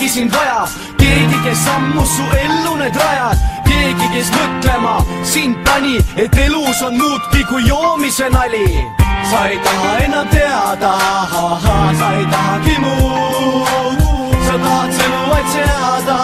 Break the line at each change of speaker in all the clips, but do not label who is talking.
keegi sind vajab, keegi, kes ammu su ellu need rajad, keegi, kes mõtlema sind pani, et elus on muudki kui joomise nali. Sa ei taha enam teada, sa ei tahagi muud, sa tahad sõnu vaid seada,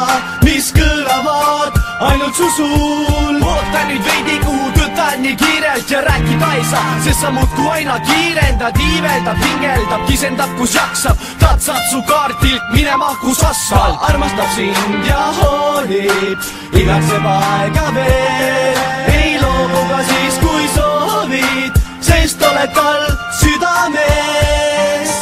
mis kõlavad ainult su suul. Oota nüüd veidi, kuhu tõtad nii kiirelt ja rääkida ei saa, sest sa muudku aina kiirendad, iiveldab, hingeldab, kisendab, kus jaksab, tatsab su kaardilt minema, kus asfalt. Armastab sind ja hoolib, igatseb aega veel, ei loobu ka siis, kui soovid, sest oled tal südames.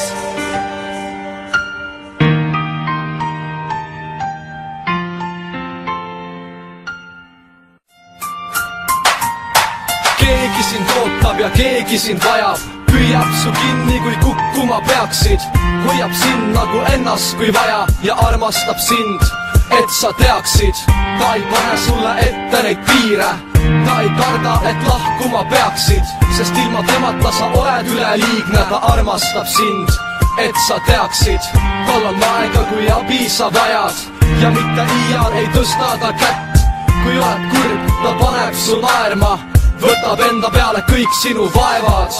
Keegi sind ootab ja keegi sind vajab, püüab su kinni, kui kukkuma peaksid, hoiab sind nagu ennast, kui vaja, ja armastab sind, et sa teaksid. Ta ei pane sulle ette neid piire, ta ei karda, et lahkuma peaksid, sest ilma temata sa oled üleliigne. Ta armastab sind, et sa teaksid, tal on aega, kui abi sa vajad, ja mitte iial ei tõsta ta kätt. Kui oled kurb, ta paneb su naerma, võtab enda peale kõik sinu vaevad.